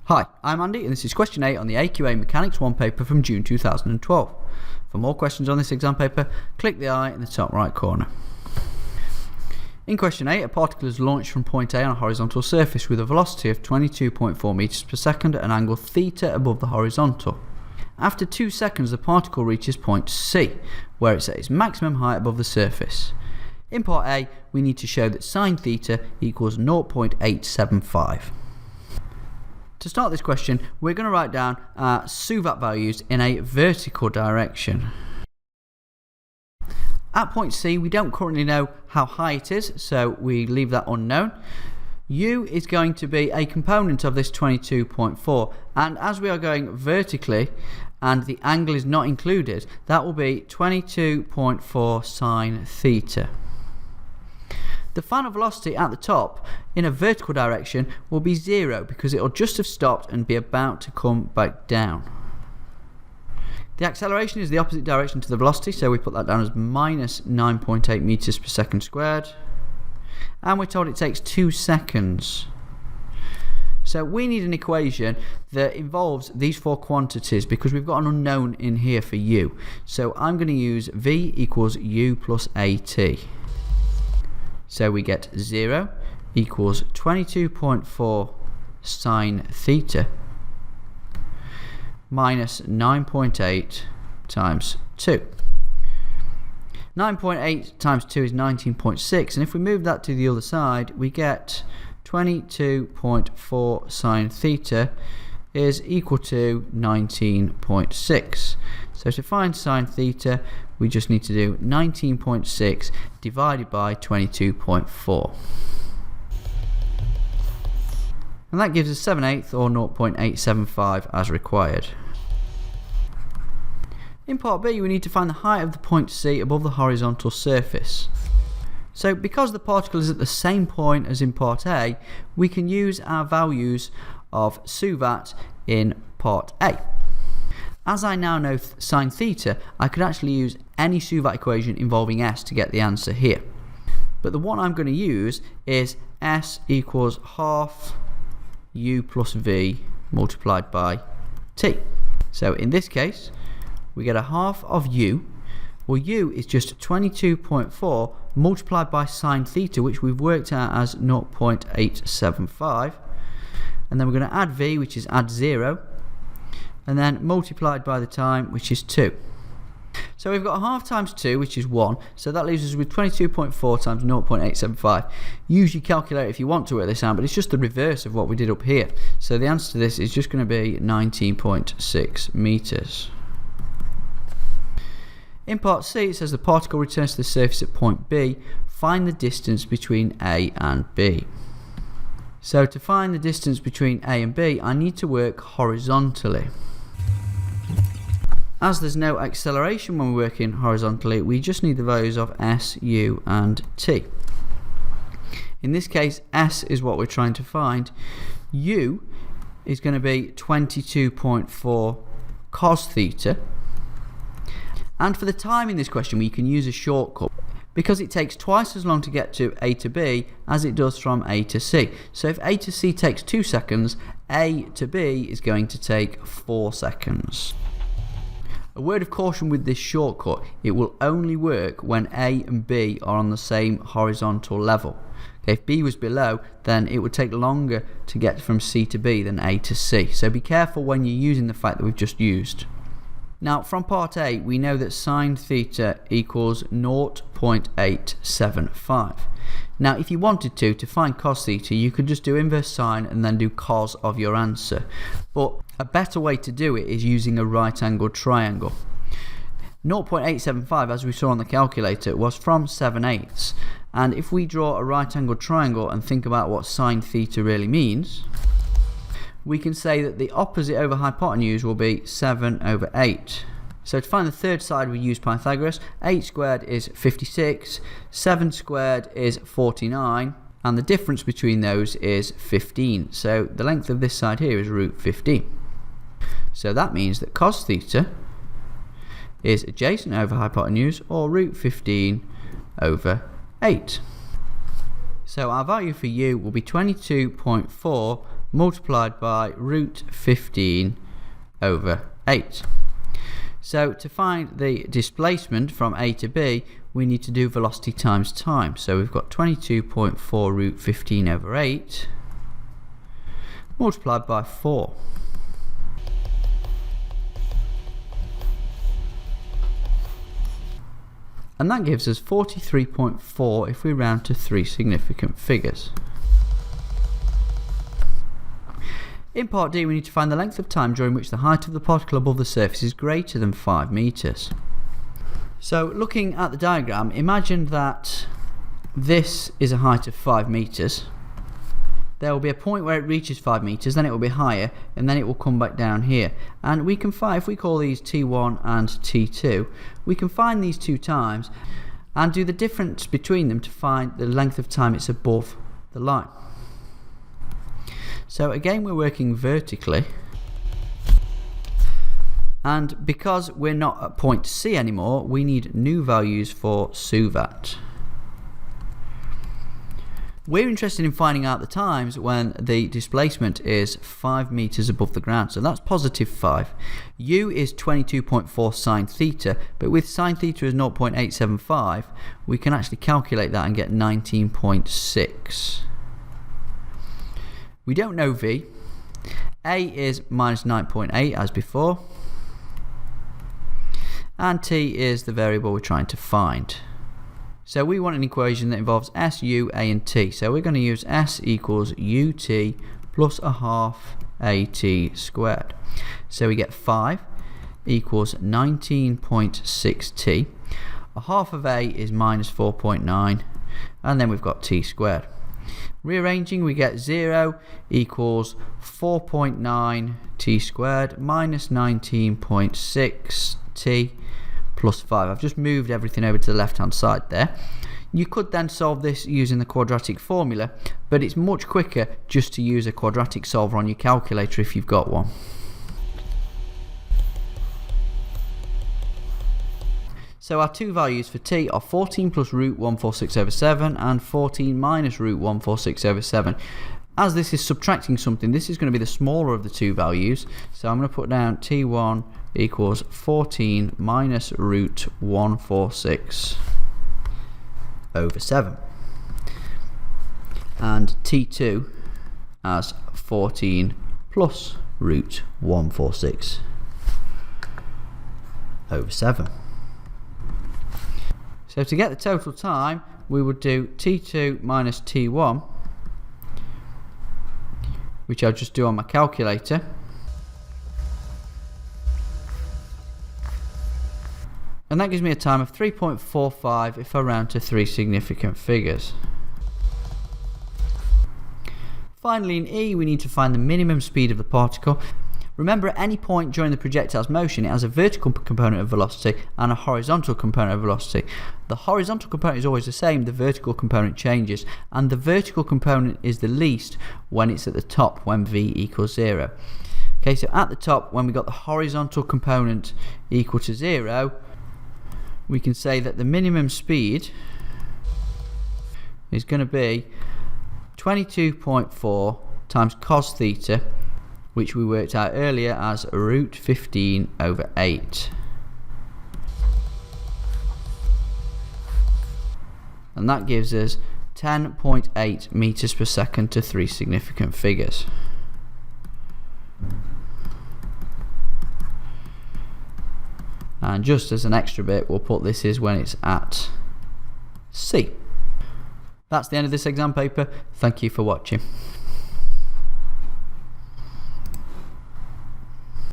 Hi, I'm Andy and this is question 8 on the AQA Mechanics 1 paper from June 2012. For more questions on this exam paper, click the eye in the top right corner. In question 8, a particle is launched from point A on a horizontal surface with a velocity of 22.4 meters per second at an angle theta above the horizontal. After 2 seconds, the particle reaches point C, where it's at its maximum height above the surface. In part A, we need to show that sine theta equals 0.875. To start this question, we're going to write down our suvat values in a vertical direction. At point C, we don't currently know how high it is, so we leave that unknown. U is going to be a component of this 22.4, and as we are going vertically and the angle is not included, that will be 22.4 sine theta. The final velocity at the top in a vertical direction will be 0 because it will just have stopped and be about to come back down. The acceleration is the opposite direction to the velocity, so we put that down as minus 9.8 meters per second squared. And we're told it takes 2 seconds. So we need an equation that involves these 4 quantities because we've got an unknown in here for u. So I'm going to use v equals u plus at. So we get 0 equals 22.4 sine theta minus 9.8 times 2. 9.8 times 2 is 19.6, and if we move that to the other side, we get 22.4 sine theta is equal to 19.6. So to find sine theta, we just need to do 19.6 divided by 22.4. And that gives us 7/8 or 0.875 as required. In part B, we need to find the height of the point C above the horizontal surface. So because the particle is at the same point as in part A, we can use our values of suvat in part A. As I now know sine theta, I could actually use any suvat equation involving s to get the answer here. But the one I'm going to use is s equals half u plus v multiplied by t. So in this case, we get a half of u. Well, u is just 22.4 multiplied by sine theta, which we've worked out as 0.875. And then we're going to add v, which is add 0. And then multiplied by the time, which is 2. So we've got half times 2, which is 1. So that leaves us with 22.4 times 0.875. Use your calculator if you want to work this out, but it's just the reverse of what we did up here. So the answer to this is just going to be 19.6 meters. In part C, it says the particle returns to the surface at point B. Find the distance between A and B. So to find the distance between A and B, I need to work horizontally. As there's no acceleration when we're working horizontally, we just need the values of s, u and t. In this case, s is what we're trying to find. U is going to be 22.4 cos theta. And for the time in this question, we can use a shortcut because it takes twice as long to get to A to B as it does from A to C. So if A to C takes 2 seconds, A to B is going to take 4 seconds. A word of caution with this shortcut, it will only work when A and B are on the same horizontal level. If B was below, then it would take longer to get from C to B than A to C. So be careful when you're using the fact that we've just used. Now from part A, we know that sine theta equals 0.875. Now if you wanted to find cos theta, you could just do inverse sine and then do cos of your answer. But a better way to do it is using a right angled triangle. 0.875, as we saw on the calculator, was from 7/8. And if we draw a right angled triangle and think about what sine theta really means, we can say that the opposite over hypotenuse will be 7/8. So to find the third side, we use Pythagoras. 8 squared is 56, 7 squared is 49, and the difference between those is 15. So the length of this side here is root 15. So that means that cos theta is adjacent over hypotenuse, or root 15 over 8. So our value for u will be 22.4 multiplied by root 15 over 8. So to find the displacement from A to B, we need to do velocity times time. So we've got 22.4 root 15 over 8 multiplied by 4. And that gives us 43.4 if we round to 3 significant figures. In part D, we need to find the length of time during which the height of the particle above the surface is greater than 5 meters. So looking at the diagram, imagine that this is a height of 5 meters. There will be a point where it reaches 5 meters, then it will be higher, and then it will come back down here. And we can find, if we call these T1 and T2, we can find these two times and do the difference between them to find the length of time it's above the line. So again, we're working vertically, and because we're not at point C anymore, we need new values for suvat. We're interested in finding out the times when the displacement is 5 meters above the ground, so that's positive 5. U is 22.4 sine theta, but with sine theta as 0.875, we can actually calculate that and get 19.6. We don't know V. A is minus 9.8 as before, and T is the variable we're trying to find. So we want an equation that involves S, U, A and T. So we're going to use S equals UT plus a half AT squared. So we get 5 equals 19.6 T. A half of A is minus 4.9, and then we've got T squared. Rearranging, we get 0 equals 4.9 T squared minus 19.6 T plus 5. I've just moved everything over to the left hand side there. You could then solve this using the quadratic formula, but it's much quicker just to use a quadratic solver on your calculator if you've got one. So our two values for T are 14 plus root 146 over 7 and 14 minus root 146 over 7. As this is subtracting something, this is going to be the smaller of the two values. So I'm going to put down T1 equals 14 minus root 146 over 7. And T2 as 14 plus root 146 over 7. So to get the total time, we would do T2 minus T1, which I'll just do on my calculator. And that gives me a time of 3.45 if I round to 3 significant figures. Finally, in E, we need to find the minimum speed of the particle. Remember, at any point during the projectile's motion, it has a vertical component of velocity and a horizontal component of velocity. The horizontal component is always the same, the vertical component changes, and the vertical component is the least when it's at the top, when v equals 0. Okay, so at the top, when we got the horizontal component equal to 0, we can say that the minimum speed is going to be 22.4 times cos theta, which we worked out earlier as root 15 over 8. And that gives us 10.8 meters per second to 3 significant figures. And just as an extra bit, we'll put this is when it's at C. That's the end of this exam paper. Thank you for watching.